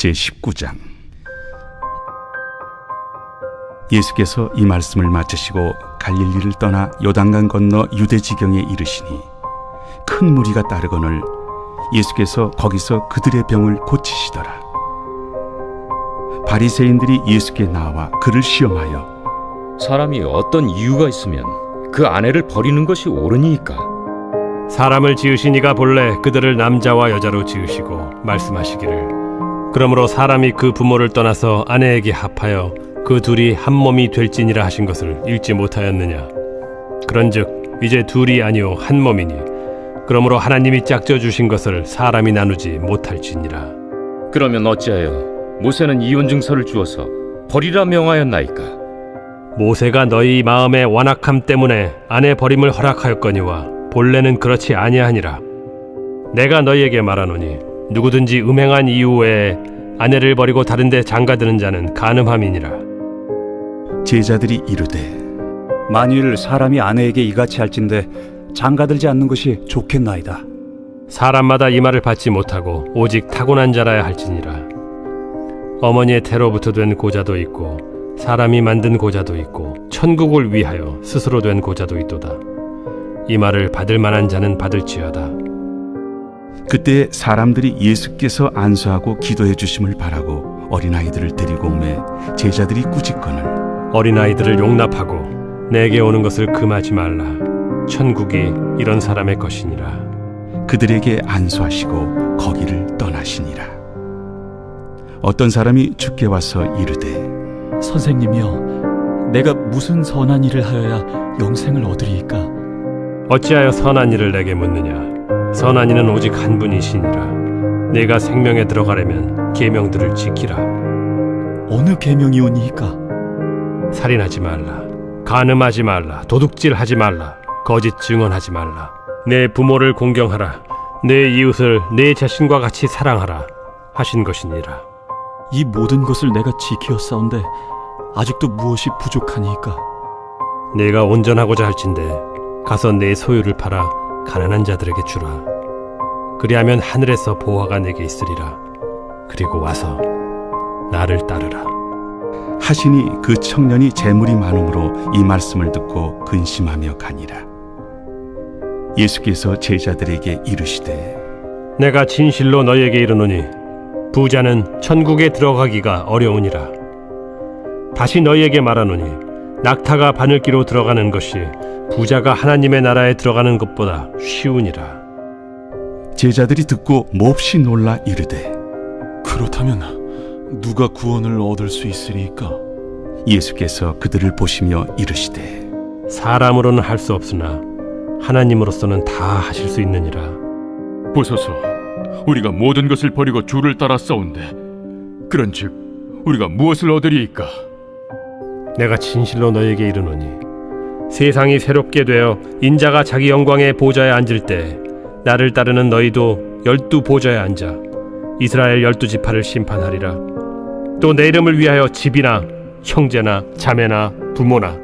제19장. 예수께서 이 말씀을 마치시고 갈릴리를 떠나 요단강 건너 유대 지경에 이르시니 큰 무리가 따르거늘 예수께서 거기서 그들의 병을 고치시더라. 바리새인들이 예수께 나와 그를 시험하여 사람이 어떤 이유가 있으면 그 아내를 버리는 것이 옳으니까? 사람을 지으신 이가 본래 그들을 남자와 여자로 지으시고 말씀하시기를 그러므로 사람이 그 부모를 떠나서 아내에게 합하여 그 둘이 한 몸이 될지니라 하신 것을 읽지 못하였느냐. 그런즉 이제 둘이 아니요 한 몸이니 그러므로 하나님이 짝져 주신 것을 사람이 나누지 못할지니라. 그러면 어찌하여 모세는 이혼 증서를 주어서 버리라 명하였나이까? 모세가 너희 마음의 완악함 때문에 아내 버림을 허락하였거니와 본래는 그렇지 아니하니라. 내가 너희에게 말하노니 누구든지 음행한 이유 외에 아내를 버리고 다른 데 장가드는 자는 간음함이니라. 제자들이 이르되 만일 사람이 아내에게 이같이 할진대 장가들지 않는 것이 좋겠나이다. 사람마다 이 말을 받지 못하고 오직 타고난 자라야 할지니라. 어머니의 태로부터 된 고자도 있고 사람이 만든 고자도 있고 천국을 위하여 스스로 된 고자도 있도다. 이 말을 받을 만한 자는 받을지어다. 그때 사람들이 예수께서 안수하고 기도해 주심을 바라고 어린아이들을 데리고 오매 제자들이 꾸짖거늘 어린아이들을 용납하고 내게 오는 것을 금하지 말라. 천국이 이런 사람의 것이니라. 그들에게 안수하시고 거기를 떠나시니라. 어떤 사람이 주께 와서 이르되 선생님이여, 내가 무슨 선한 일을 하여야 영생을 얻으리이까? 어찌하여 선한 일을 내게 묻느냐. 선한 이는 오직 한 분이시니라. 내가 생명에 들어가려면 계명들을 지키라. 어느 계명이오니이까? 살인하지 말라, 간음하지 말라, 도둑질하지 말라, 거짓 증언하지 말라, 내 부모를 공경하라, 내 이웃을 내 자신과 같이 사랑하라 하신 것이니라. 이 모든 것을 내가 지키었사온데 아직도 무엇이 부족하니이까? 내가 온전하고자 할진대 가서 내 소유를 팔아 가난한 자들에게 주라. 그리하면 하늘에서 보화가 내게 있으리라. 그리고 와서 나를 따르라. 하시니 그 청년이 재물이 많음으로 이 말씀을 듣고 근심하며 가니라. 예수께서 제자들에게 이르시되 내가 진실로 너희에게 이르노니 부자는 천국에 들어가기가 어려우니라. 다시 너희에게 말하노니 낙타가 바늘기로 들어가는 것이 부자가 하나님의 나라에 들어가는 것보다 쉬우니라. 제자들이 듣고 몹시 놀라 이르되 그렇다면 누가 구원을 얻을 수 있으리까? 예수께서 그들을 보시며 이르시되 사람으로는 할 수 없으나 하나님으로서는 다 하실 수 있느니라. 보소서, 우리가 모든 것을 버리고 주를 따라 싸운데 그런즉 우리가 무엇을 얻으리이까? 내가 진실로 너희에게 이르노니 세상이 새롭게 되어 인자가 자기 영광의 보좌에 앉을 때 나를 따르는 너희도 12 보좌에 앉아 이스라엘 12지파를 심판하리라. 또 내 이름을 위하여 집이나 형제나 자매나 부모나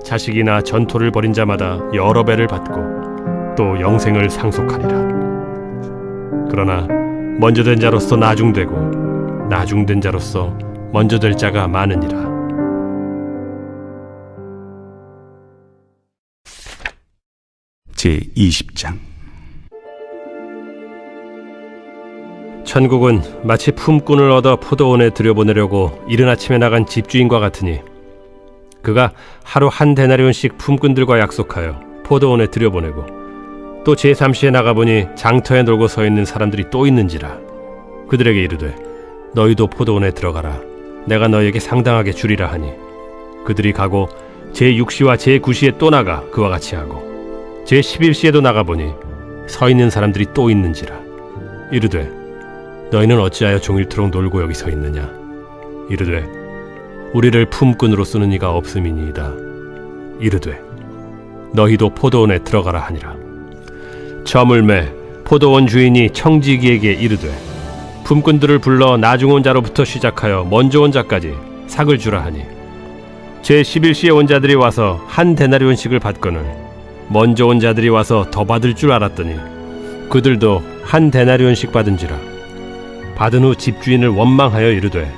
자식이나 전토를 벌인 자마다 여러 배를 받고 또 영생을 상속하리라. 그러나 먼저 된 자로서 나중되고 나중된 자로서 먼저 될 자가 많으니라. 제20장. 천국은 마치 품꾼을 얻어 포도원에 들여보내려고 이른 아침에 나간 집주인과 같으니 그가 하루 한 데나리온씩 품꾼들과 약속하여 포도원에 들여보내고 또 제3시에 나가보니 장터에 놀고 서 있는 사람들이 또 있는지라. 그들에게 이르되 너희도 포도원에 들어가라. 내가 너희에게 상당하게 주리라 하니 그들이 가고 제6시와 제9시에 또 나가 그와 같이 하고 제11시에도 나가보니 서 있는 사람들이 또 있는지라. 이르되 너희는 어찌하여 종일토록 놀고 여기 서 있느냐. 이르되 우리를 품꾼으로 쓰는 이가 없음이니이다. 이르되 너희도 포도원에 들어가라 하니라. 저물매 포도원 주인이 청지기에게 이르되 품꾼들을 불러 나중 온 자로부터 시작하여 먼저 온 자까지 삭을 주라 하니 제11시에 온 자들이 와서 한 데나리온씩을 받거늘 먼저 온 자들이 와서 더 받을 줄 알았더니 그들도 한 데나리온씩 받은지라. 받은 후 집주인을 원망하여 이르되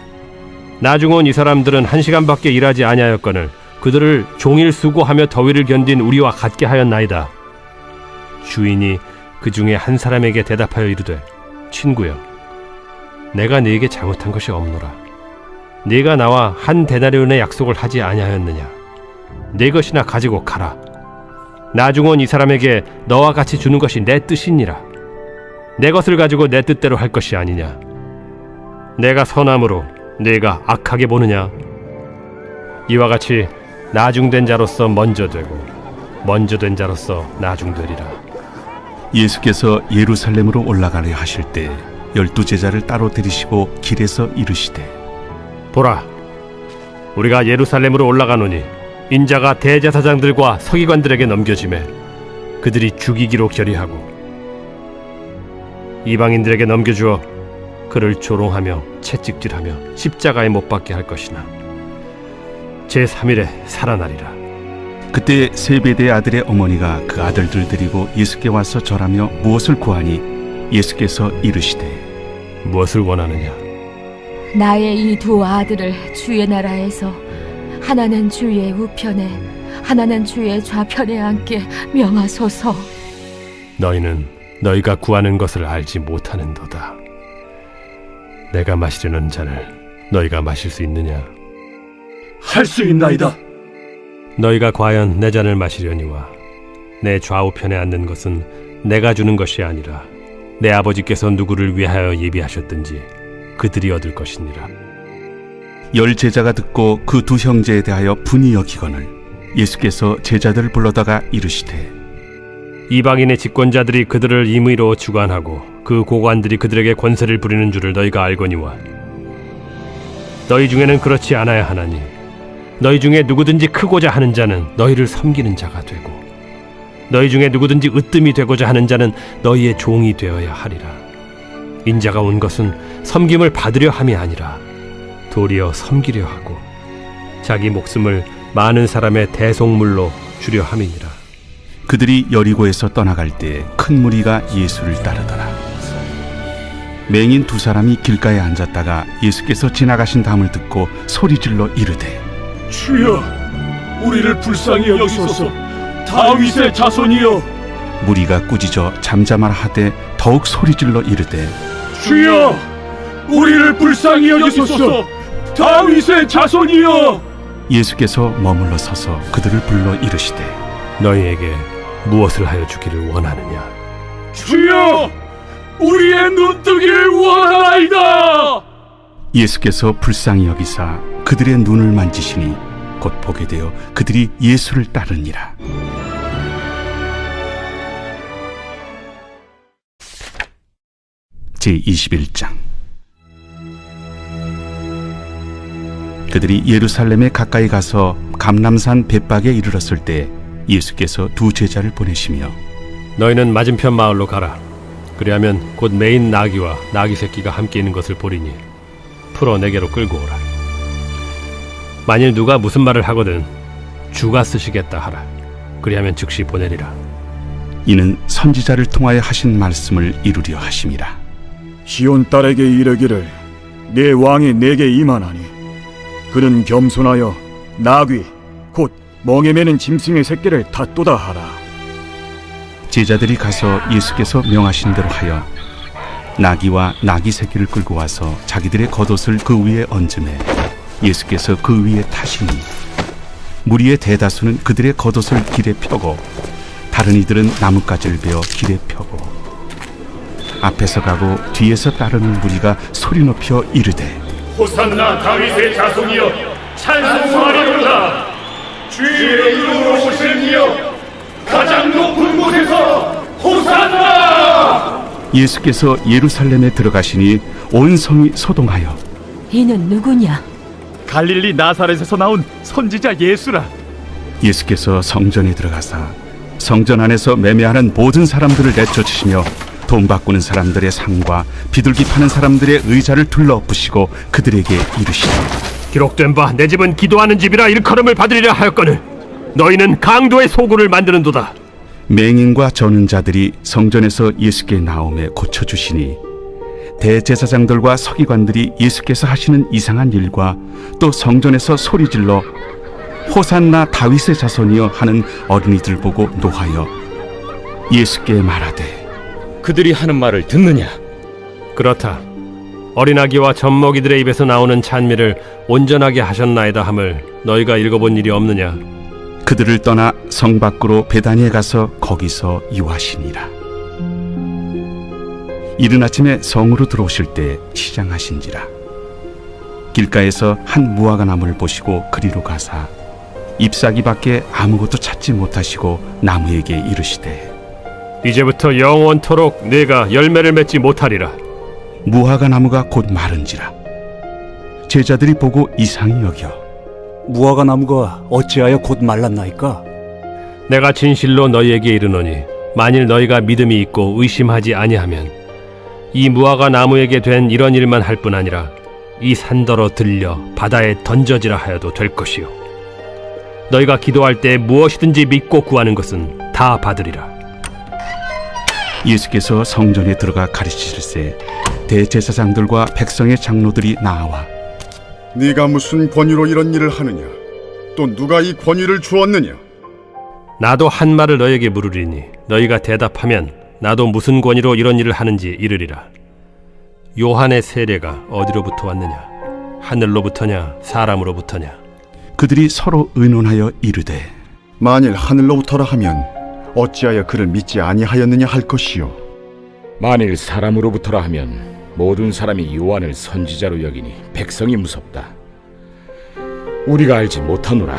나중 온 이 사람들은 1시간밖에 일하지 아니하였거늘 그들을 종일 수고하며 더위를 견딘 우리와 같게 하였나이다. 주인이 그 중에 한 사람에게 대답하여 이르되 친구여, 내가 네게 잘못한 것이 없노라. 네가 나와 한 데나리온의 약속을 하지 아니하였느냐? 네 것이나 가지고 가라. 나중 온 이 사람에게 너와 같이 주는 것이 내 뜻이니라. 내 것을 가지고 내 뜻대로 할 것이 아니냐? 내가 선함으로 네가 악하게 보느냐? 이와 같이 나중된 자로서 먼저 되고 먼저 된 자로서 나중되리라. 예수께서 예루살렘으로 올라가려 하실 때 12 제자를 따로 들이시고 길에서 이르시되 보라, 우리가 예루살렘으로 올라가노니 인자가 대제사장들과 서기관들에게 넘겨지매 그들이 죽이기로 결의하고 이방인들에게 넘겨주어 그를 조롱하며 채찍질하며 십자가에 못 박게 할 것이나 제3일에 살아나리라. 그때 세베대의 아들의 어머니가 그 아들들 데리고 예수께 와서 절하며 무엇을 구하니 예수께서 이르시되 무엇을 원하느냐? 나의 이 두 아들을 주의 나라에서 하나는 주의 우편에 하나는 주의 좌편에 앉게 명하소서. 너희는 너희가 구하는 것을 알지 못하는도다. 내가 마시려는 잔을 너희가 마실 수 있느냐? 할 수 있나이다. 너희가 과연 내 잔을 마시려니와 내 좌우편에 앉는 것은 내가 주는 것이 아니라 내 아버지께서 누구를 위하여 예비하셨든지 그들이 얻을 것이니라. 10 제자가 듣고 그 두 형제에 대하여 분이 여기거늘 예수께서 제자들을 불러다가 이르시되 이방인의 집권자들이 그들을 임의로 주관하고 그 고관들이 그들에게 권세를 부리는 줄을 너희가 알거니와 너희 중에는 그렇지 않아야 하나니 너희 중에 누구든지 크고자 하는 자는 너희를 섬기는 자가 되고 너희 중에 누구든지 으뜸이 되고자 하는 자는 너희의 종이 되어야 하리라. 인자가 온 것은 섬김을 받으려 함이 아니라 도리어 섬기려 하고 자기 목숨을 많은 사람의 대속물로 주려 함이니라. 그들이 여리고에서 떠나갈 때 큰 무리가 예수를 따르더라. 맹인 2 사람이 길가에 앉았다가 예수께서 지나가신 다음을 듣고 소리질러 이르되 주여, 우리를 불쌍히 여기소서. 다윗의 자손이여. 무리가 꾸짖어 잠잠하라 하되 더욱 소리질러 이르되 주여, 우리를 불쌍히 여기소서. 다윗의 자손이여. 예수께서 머물러 서서 그들을 불러 이르시되 너희에게 무엇을 하여 주기를 원하느냐? 주여, 우리의 눈뜨기를 원하나이다. 예수께서 불쌍히 여기사 그들의 눈을 만지시니 곧 보게 되어 그들이 예수를 따르니라. 제21장. 그들이 예루살렘에 가까이 가서 감람산 벳박에 이르렀을 때 예수께서 2 제자를 보내시며 너희는 맞은편 마을로 가라. 그리하면 곧 매인 나귀와 나귀 새끼가 함께 있는 것을 보리니 풀어 내게로 끌고 오라. 만일 누가 무슨 말을 하거든 주가 쓰시겠다 하라. 그리하면 즉시 보내리라. 이는 선지자를 통하여 하신 말씀을 이루려 하심이라. 시온 딸에게 이르기를 내 왕이 내게 임하나니 그는 겸손하여 나귀 곧 멍에 매는 짐승의 새끼를 닫도다 하라. 제자들이 가서 예수께서 명하신 대로 하여 나귀와 나귀 새끼를 끌고 와서 자기들의 겉옷을 그 위에 얹음에 예수께서 그 위에 타시니 무리의 대다수는 그들의 겉옷을 길에 펴고 다른 이들은 나뭇가지를 베어 길에 펴고 앞에서 가고 뒤에서 따르는 무리가 소리 높여 이르되 호산나 다윗의 자손이여, 찬송하리로다. 주의 이름으로 오시는 이여, 가장 높은 곳에서 호산나. 예수께서 예루살렘에 들어가시니 온 성이 소동하여 이는 누구냐? 갈릴리 나사렛에서 나온 선지자 예수라. 예수께서 성전에 들어가사 성전 안에서 매매하는 모든 사람들을 내쫓으시며 돈 바꾸는 사람들의 상과 비둘기 파는 사람들의 의자를 둘러엎으시고 그들에게 이르시되 기록된 바 내 집은 기도하는 집이라 일컬음을 받으리라 하였거늘 너희는 강도의 소굴을 만드는도다. 맹인과 저는 자들이 성전에서 예수께 나오매 고쳐주시니 대제사장들과 서기관들이 예수께서 하시는 이상한 일과 또 성전에서 소리질러 호산나 다윗의 자손이여 하는 어린이들 보고 노하여 예수께 말하되 그들이 하는 말을 듣느냐? 그렇다. 어린아기와 젖먹이들의 입에서 나오는 찬미를 온전하게 하셨나이다 함을 너희가 읽어본 일이 없느냐? 그들을 떠나 성 밖으로 베다니에 가서 거기서 유하시니라. 이른 아침에 성으로 들어오실 때 시장하신지라. 길가에서 한 무화과 나무를 보시고 그리로 가사 잎사귀 밖에 아무것도 찾지 못하시고 나무에게 이르시되 이제부터 영원토록 네가 열매를 맺지 못하리라. 무화과 나무가 곧 마른지라. 제자들이 보고 이상히 여겨 무화과 나무가 어찌하여 곧 말랐나이까? 내가 진실로 너희에게 이르노니 만일 너희가 믿음이 있고 의심하지 아니하면 이 무화과 나무에게 된 이런 일만 할 뿐 아니라 이 산더러 들려 바다에 던져지라 하여도 될 것이요 너희가 기도할 때 무엇이든지 믿고 구하는 것은 다 받으리라. 예수께서 성전에 들어가 가르치실세 대제사장들과 백성의 장로들이 나와 네가 무슨 권위로 이런 일을 하느냐? 또 누가 이 권위를 주었느냐? 나도 한 말을 너희에게 물으리니 너희가 대답하면 나도 무슨 권위로 이런 일을 하는지 이르리라. 요한의 세례가 어디로부터 왔느냐? 하늘로부터냐 사람으로부터냐? 그들이 서로 의논하여 이르되 만일 하늘로부터라 하면 어찌하여 그를 믿지 아니하였느냐 할 것이요. 만일 사람으로부터라 하면 모든 사람이 요한을 선지자로 여기니 백성이 무섭다. 우리가 알지 못하노라.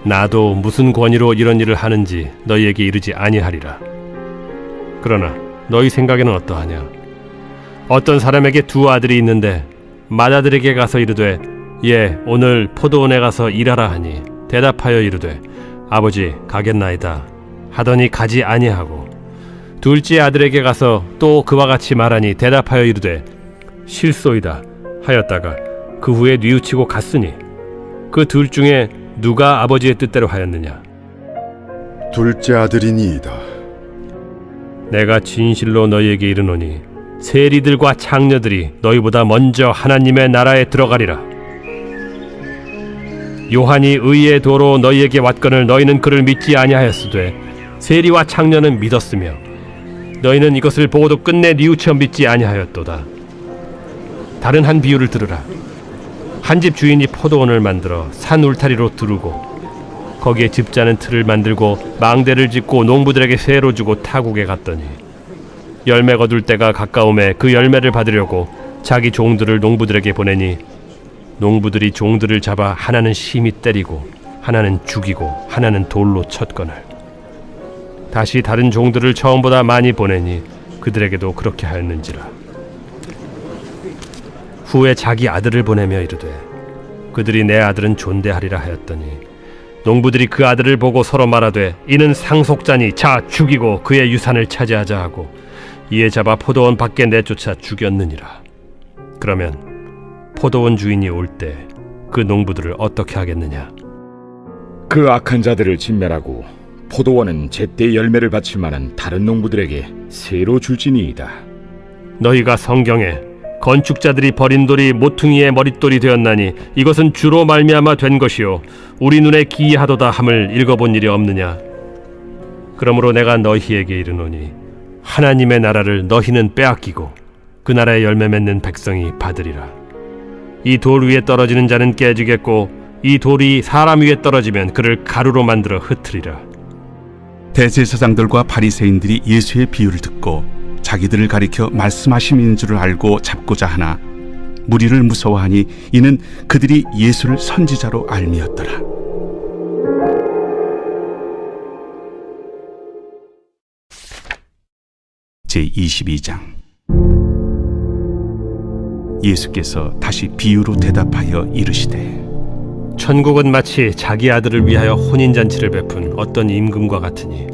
나도 무슨 권위로 이런 일을 하는지 너희에게 이르지 아니하리라. 그러나 너희 생각에는 어떠하냐? 어떤 사람에게 두 아들이 있는데 맏아들에게 가서 이르되 예 오늘 포도원에 가서 일하라 하니 대답하여 이르되 아버지 가겠나이다 하더니 가지 아니하고 둘째 아들에게 가서 또 그와 같이 말하니 대답하여 이르되 실소이다 하였다가 그 후에 뉘우치고 갔으니 그 둘 중에 누가 아버지의 뜻대로 하였느냐? 둘째 아들이니이다. 내가 진실로 너희에게 이르노니 세리들과 창녀들이 너희보다 먼저 하나님의 나라에 들어가리라. 요한이 의의 도로 너희에게 왔거늘 너희는 그를 믿지 아니하였으되 세리와 창녀는 믿었으며 너희는 이것을 보고도 끝내 뉘우쳐 믿지 아니하였도다. 다른 한 비유를 들으라. 한 집 주인이 포도원을 만들어 산 울타리로 두르고 거기에 집자는 틀을 만들고 망대를 짓고 농부들에게 세로 주고 타국에 갔더니 열매 거둘 때가 가까움에 그 열매를 받으려고 자기 종들을 농부들에게 보내니 농부들이 종들을 잡아 하나는 심히 때리고 하나는 죽이고 하나는 돌로 쳤거늘 다시 다른 종들을 처음보다 많이 보내니 그들에게도 그렇게 하였는지라. 후에 자기 아들을 보내며 이르되 그들이 내 아들은 존대하리라 하였더니 농부들이 그 아들을 보고 서로 말하되 이는 상속자니 자 죽이고 그의 유산을 차지하자 하고 이에 잡아 포도원 밖에 내쫓아 죽였느니라. 그러면 포도원 주인이 올 때 그 농부들을 어떻게 하겠느냐? 그 악한 자들을 진멸하고 포도원은 제때 열매를 바칠 만한 다른 농부들에게 새로 줄지니이다. 너희가 성경에 건축자들이 버린 돌이 모퉁이의 머릿돌이 되었나니 이것은 주로 말미암아 된 것이요 우리 눈에 기이하도다 함을 읽어본 일이 없느냐? 그러므로 내가 너희에게 이르노니 하나님의 나라를 너희는 빼앗기고 그 나라의 열매 맺는 백성이 받으리라. 이 돌 위에 떨어지는 자는 깨지겠고 이 돌이 사람 위에 떨어지면 그를 가루로 만들어 흩으리라. 대제사장들과 바리새인들이 예수의 비유를 듣고 자기들을 가리켜 말씀하심인 줄을 알고 잡고자 하나 무리를 무서워하니 이는 그들이 예수를 선지자로 알미었더라. 제22장 예수께서 다시 비유로 대답하여 이르시되 천국은 마치 자기 아들을 위하여 혼인잔치를 베푼 어떤 임금과 같으니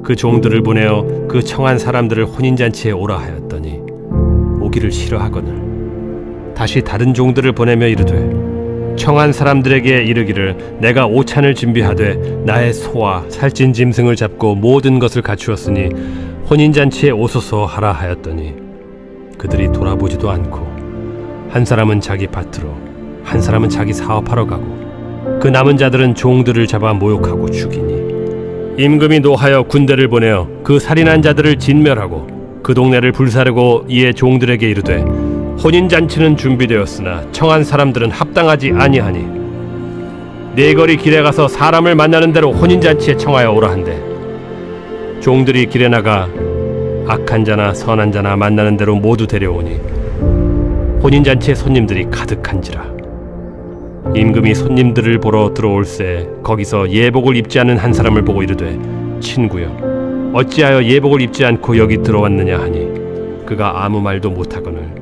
그 종들을 보내어 그 청한 사람들을 혼인잔치에 오라 하였더니 오기를 싫어하거늘 다시 다른 종들을 보내며 이르되 청한 사람들에게 이르기를 내가 오찬을 준비하되 나의 소와 살찐 짐승을 잡고 모든 것을 갖추었으니 혼인잔치에 오소서 하라 하였더니 그들이 돌아보지도 않고 한 사람은 자기 밭으로 한 사람은 자기 사업하러 가고 그 남은 자들은 종들을 잡아 모욕하고 죽이니 임금이 노하여 군대를 보내어 그 살인한 자들을 진멸하고 그 동네를 불사르고 이에 종들에게 이르되 혼인잔치는 준비되었으나 청한 사람들은 합당하지 아니하니 네 거리 길에 가서 사람을 만나는 대로 혼인잔치에 청하여 오라 한대 종들이 길에 나가 악한 자나 선한 자나 만나는 대로 모두 데려오니 혼인잔치에 손님들이 가득한지라 임금이 손님들을 보러 들어올새 거기서 예복을 입지 않은 한 사람을 보고 이르되 친구여 어찌하여 예복을 입지 않고 여기 들어왔느냐 하니 그가 아무 말도 못하거늘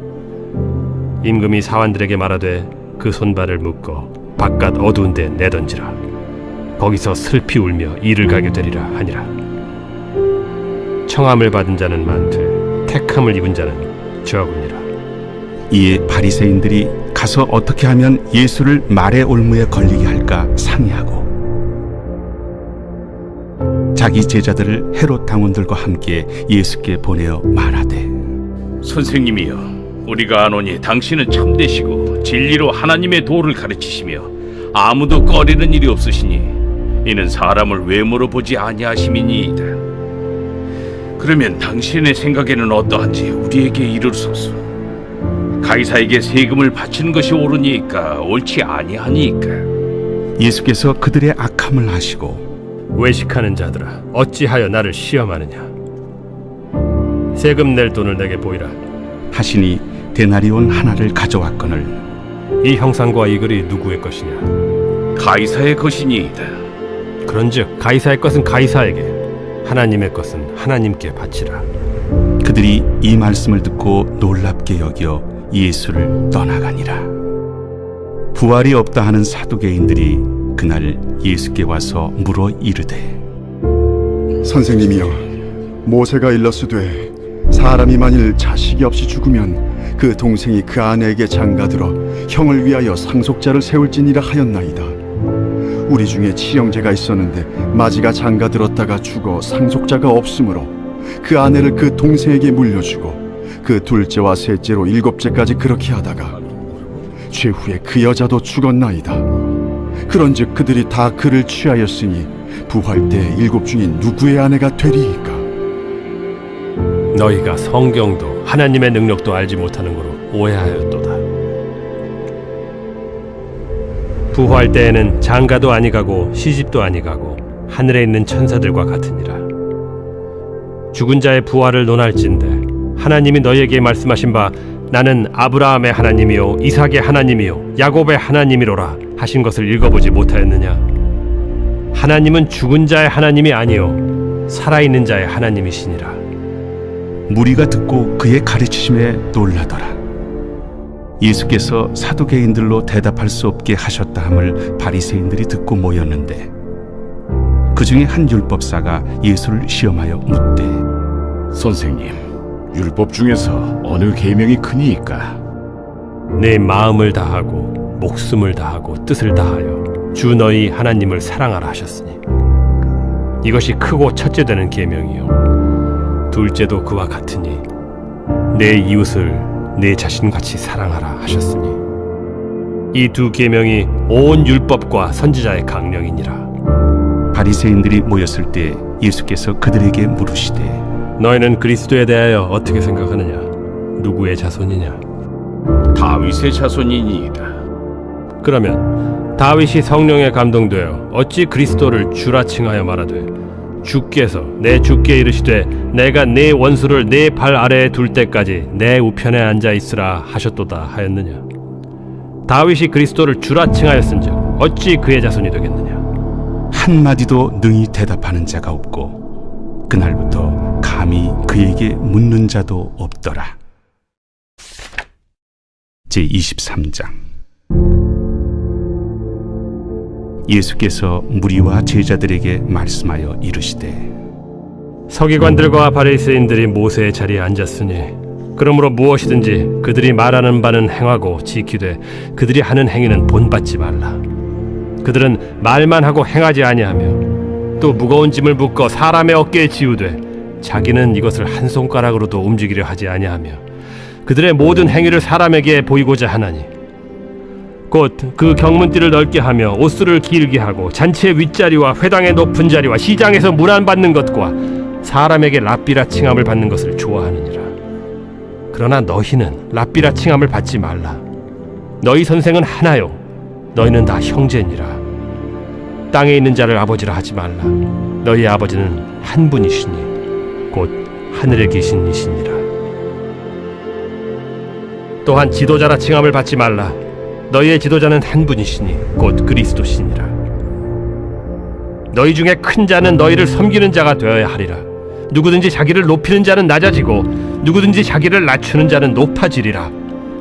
임금이 사환들에게 말하되 그 손발을 묶어 바깥 어두운 데 내던지라 거기서 슬피 울며 이를 가게 되리라 하니라 청함을 받은 자는 많되 택함을 입은 자는 적으니라. 이에 바리새인들이 가서 어떻게 하면 예수를 말의 올무에 걸리게 할까 상의하고 자기 제자들을 헤롯 당원들과 함께 예수께 보내어 말하되 선생님이여 우리가 아노니 당신은 참되시고 진리로 하나님의 도를 가르치시며 아무도 꺼리는 일이 없으시니 이는 사람을 외모로 보지 아니하심이니이다. 그러면 당신의 생각에는 어떠한지 우리에게 이르소서. 가이사에게 세금을 바치는 것이 옳으니까 옳지 아니하니까. 예수께서 그들의 악함을 아시고 외식하는 자들아 어찌하여 나를 시험하느냐 세금 낼 돈을 내게 보이라 하시니 데나리온 하나를 가져왔거늘 이 형상과 이 글이 누구의 것이냐 가이사의 것이니이다. 그런즉 가이사의 것은 가이사에게 하나님의 것은 하나님께 바치라. 그들이 이 말씀을 듣고 놀랍게 여겨 예수를 떠나가니라. 부활이 없다 하는 사두개인들이 그날 예수께 와서 물어 이르되 선생님이여, 모세가 일렀으되 사람이 만일 자식이 없이 죽으면 그 동생이 그 아내에게 장가들어 형을 위하여 상속자를 세울지니라 하였나이다. 우리 중에 친형제가 있었는데 마지가 장가들었다가 죽어 상속자가 없으므로 그 아내를 그 동생에게 물려주고 그 둘째와 셋째로 일곱째까지 그렇게 하다가 최후에 그 여자도 죽었나이다. 그런즉 그들이 다 그를 취하였으니 부활 때 일곱 중인 누구의 아내가 되리이까? 너희가 성경도 하나님의 능력도 알지 못하는 거로 오해하였도다. 부활 때에는 장가도 아니가고 시집도 아니가고 하늘에 있는 천사들과 같으니라. 죽은 자의 부활을 논할진대 하나님이 너희에게 말씀하신 바 나는 아브라함의 하나님이요 이삭의 하나님이요 야곱의 하나님이로라 하신 것을 읽어보지 못하였느냐. 하나님은 죽은 자의 하나님이 아니요 살아있는 자의 하나님이시니라. 무리가 듣고 그의 가르치심에 놀라더라. 예수께서 사두개인들로 대답할 수 없게 하셨다 함을 바리새인들이 듣고 모였는데 그 중에 한 율법사가 예수를 시험하여 묻되 선생님, 율법 중에서 어느 계명이 크니이까? 내 마음을 다하고 목숨을 다하고 뜻을 다하여 주 너희 하나님을 사랑하라 하셨으니 이것이 크고 첫째 되는 계명이요 둘째도 그와 같으니 내 이웃을 내 자신같이 사랑하라 하셨으니 이 두 계명이 온 율법과 선지자의 강령이니라. 바리새인들이 모였을 때 예수께서 그들에게 물으시되 너희는 그리스도에 대하여 어떻게 생각하느냐? 누구의 자손이냐? 다윗의 자손이니이다. 그러면 다윗이 성령에 감동되어 어찌 그리스도를 주라 칭하여 말하되 주께서 내 주께 이르시되 내가 네 원수를 네 발 아래에 둘 때까지 내 우편에 앉아 있으라 하셨도다 하였느냐. 다윗이 그리스도를 주라 칭하였은즉 어찌 그의 자손이 되겠느냐. 한마디도 능히 대답하는 자가 없고 그날부터 감히 그에게 묻는 자도 없더라. 제23장 예수께서 무리와 제자들에게 말씀하여 이르시되 서기관들과 바리새인들이 모세의 자리에 앉았으니 그러므로 무엇이든지 그들이 말하는 바는 행하고 지키되 그들이 하는 행위는 본받지 말라. 그들은 말만 하고 행하지 아니하며 또 무거운 짐을 묶어 사람의 어깨에 지우되 자기는 이것을 한 손가락으로도 움직이려 하지 아니하며 그들의 모든 행위를 사람에게 보이고자 하나니 곧 그 경문띠를 넓게 하며 옷수를 길게 하고 잔치의 윗자리와 회당의 높은 자리와 시장에서 문안받는 것과 사람에게 랍비라 칭함을 받는 것을 좋아하느니라. 그러나 너희는 랍비라 칭함을 받지 말라. 너희 선생은 하나요 너희는 다 형제니라. 땅에 있는 자를 아버지라 하지 말라. 너희 아버지는 한 분이시니 곧 하늘에 계신 이시니라. 또한 지도자라 칭함을 받지 말라. 너희의 지도자는 한 분이시니 곧 그리스도시니라. 너희 중에 큰 자는 너희를 섬기는 자가 되어야 하리라. 누구든지 자기를 높이는 자는 낮아지고 누구든지 자기를 낮추는 자는 높아지리라.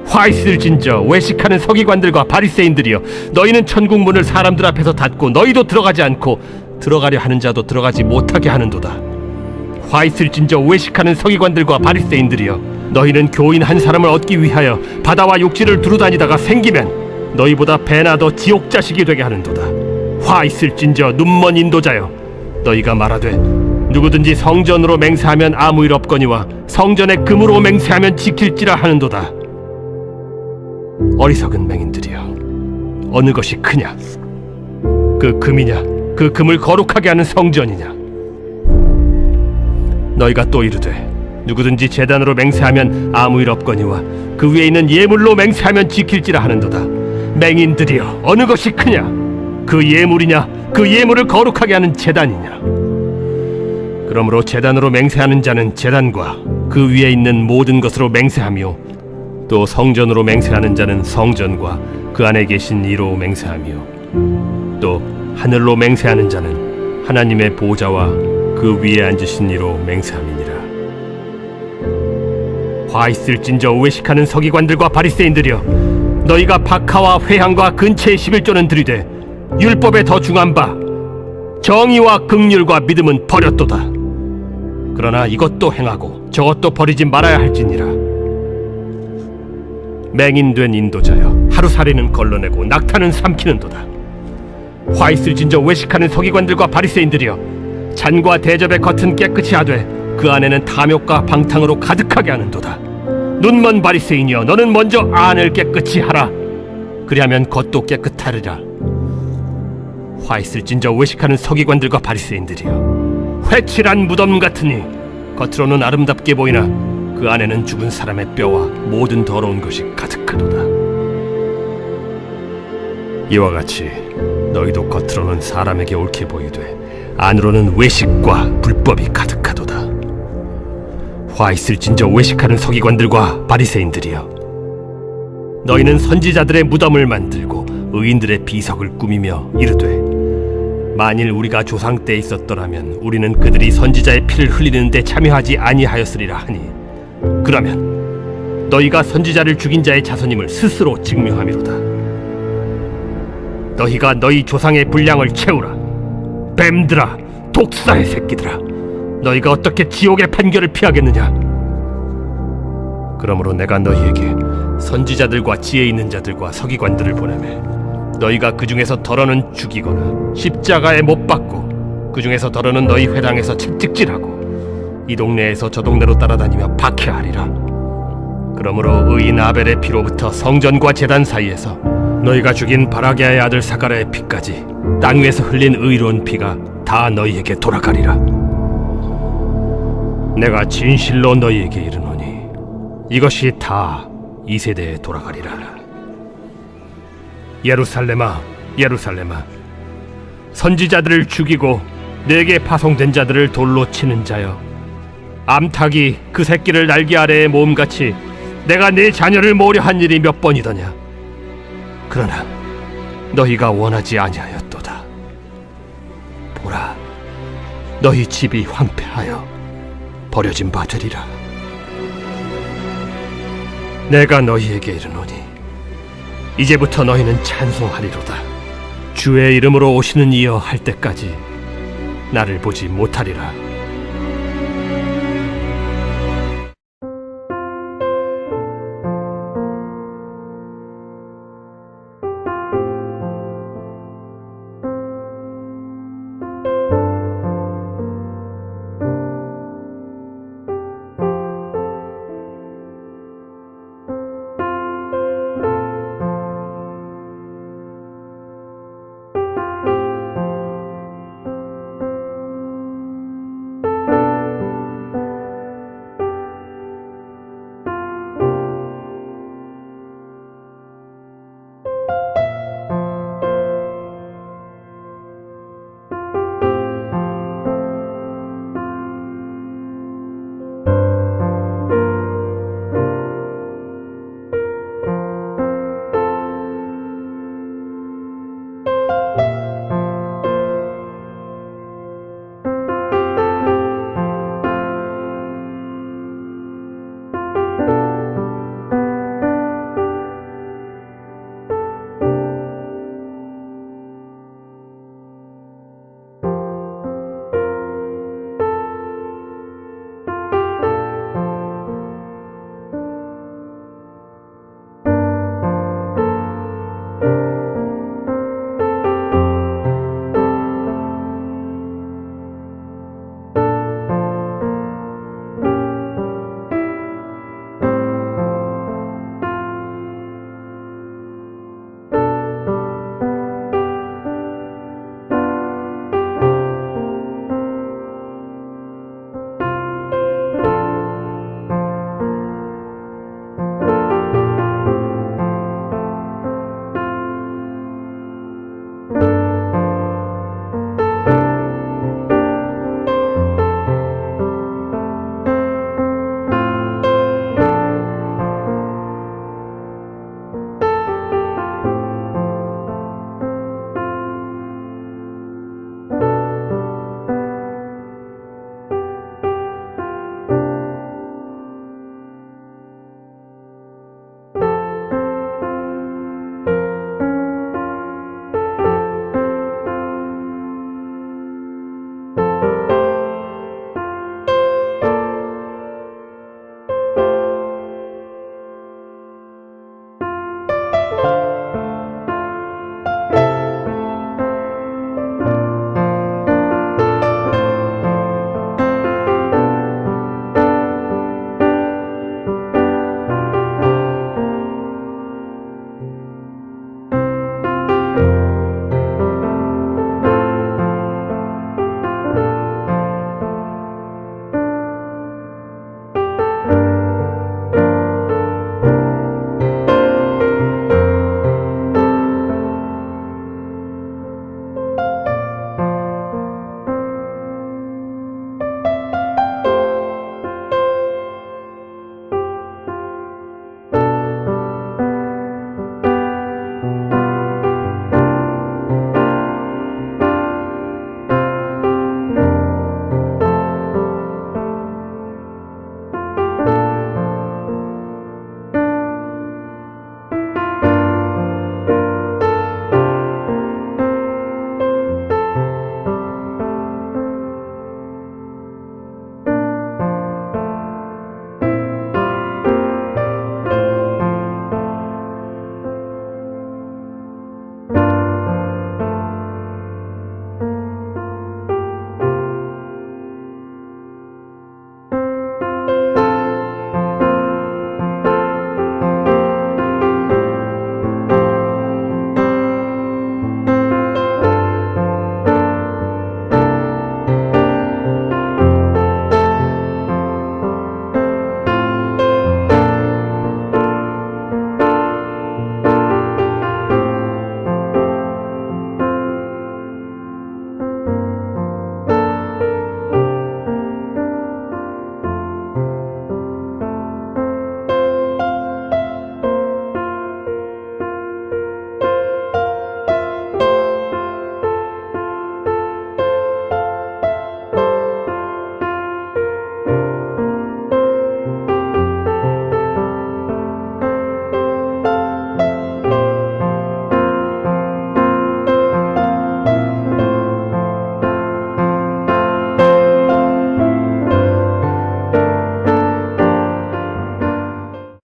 화 있을진저 외식하는 서기관들과 바리새인들이여, 너희는 천국 문을 사람들 앞에서 닫고 너희도 들어가지 않고 들어가려 하는 자도 들어가지 못하게 하는도다. 화 있을진저 외식하는 서기관들과 바리새인들이여, 너희는 교인 한 사람을 얻기 위하여 바다와 육지를 두루다니다가 생기면 너희보다 배나 더 지옥 자식이 되게 하는도다. 화 있을진저 눈먼 인도자여, 너희가 말하되 누구든지 성전으로 맹세하면 아무 일 없거니와 성전에 금으로 맹세하면 지킬지라 하는도다. 어리석은 맹인들이여, 어느 것이 크냐? 그 금이냐? 그 금을 거룩하게 하는 성전이냐? 너희가 또 이르되 누구든지 제단으로 맹세하면 아무 일 없거니와 그 위에 있는 예물로 맹세하면 지킬지라 하는도다. 맹인들이여, 어느 것이 크냐? 그 예물이냐? 그 예물을 거룩하게 하는 제단이냐? 그러므로 제단으로 맹세하는 자는 제단과 그 위에 있는 모든 것으로 맹세하며, 또 성전으로 맹세하는 자는 성전과 그 안에 계신 이로 맹세하며, 또 하늘로 맹세하는 자는 하나님의 보좌와 그 위에 앉으신 이로 맹세함이니라. 화 있을진저 외식하는 서기관들과 바리새인들이여, 너희가 박하와 회향과 근체의 11조는 들이되 율법에 더 중한 바 정의와 긍휼과 믿음은 버렸도다. 그러나 이것도 행하고 저것도 버리지 말아야 할지니라. 맹인된 인도자여, 하루살이는 걸러내고 낙타는 삼키는도다. 화 있을진저 외식하는 서기관들과 바리새인들이여, 잔과 대접의 겉은 깨끗이 하되 그 안에는 탐욕과 방탕으로 가득하게 하는도다. 눈먼 바리새인이여, 너는 먼저 안을 깨끗이 하라. 그리하면 겉도 깨끗하리라. 화 있을진저 외식하는 서기관들과 바리새인들이여, 회칠한 무덤 같으니 겉으로는 아름답게 보이나 그 안에는 죽은 사람의 뼈와 모든 더러운 것이 가득하도다. 이와 같이 너희도 겉으로는 사람에게 옳게 보이되 안으로는 외식과 불법이 가득하도다. 화 있을진저 외식하는 서기관들과 바리새인들이여, 너희는 선지자들의 무덤을 만들고 의인들의 비석을 꾸미며 이르되, 만일 우리가 조상 때 있었더라면 우리는 그들이 선지자의 피를 흘리는 데 참여하지 아니하였으리라 하니, 그러면 너희가 선지자를 죽인 자의 자손임을 스스로 증명함이로다. 너희가 너희 조상의 분량을 채우라. 뱀들아, 독사의 새끼들아, 너희가 어떻게 지옥의 판결을 피하겠느냐? 그러므로 내가 너희에게 선지자들과 지혜 있는 자들과 서기관들을 보내매, 너희가 그 중에서 더러는 죽이거나 십자가에 못 박고 그 중에서 더러는 너희 회당에서 채찍질하고 이 동네에서 저 동네로 따라다니며 박해하리라. 그러므로 의인 아벨의 피로부터 성전과 제단 사이에서 너희가 죽인 바라게아의 아들 사가랴의 피까지 땅 위에서 흘린 의로운 피가 다 너희에게 돌아가리라. 내가 진실로 너희에게 이르노니 이것이 다 이 세대에 돌아가리라. 예루살렘아, 예루살렘아, 선지자들을 죽이고 내게 파송된 자들을 돌로 치는 자여, 암탉이 그 새끼를 날개 아래에 모음같이 내가 네 자녀를 모으려 한 일이 몇 번이더냐? 그러나 너희가 원하지 아니하였도다. 보라, 너희 집이 황폐하여 버려진 바 되리라. 내가 너희에게 이르노니 이제부터 너희는 찬송하리로다. 주의 이름으로 오시는 이여 할 때까지 나를 보지 못하리라.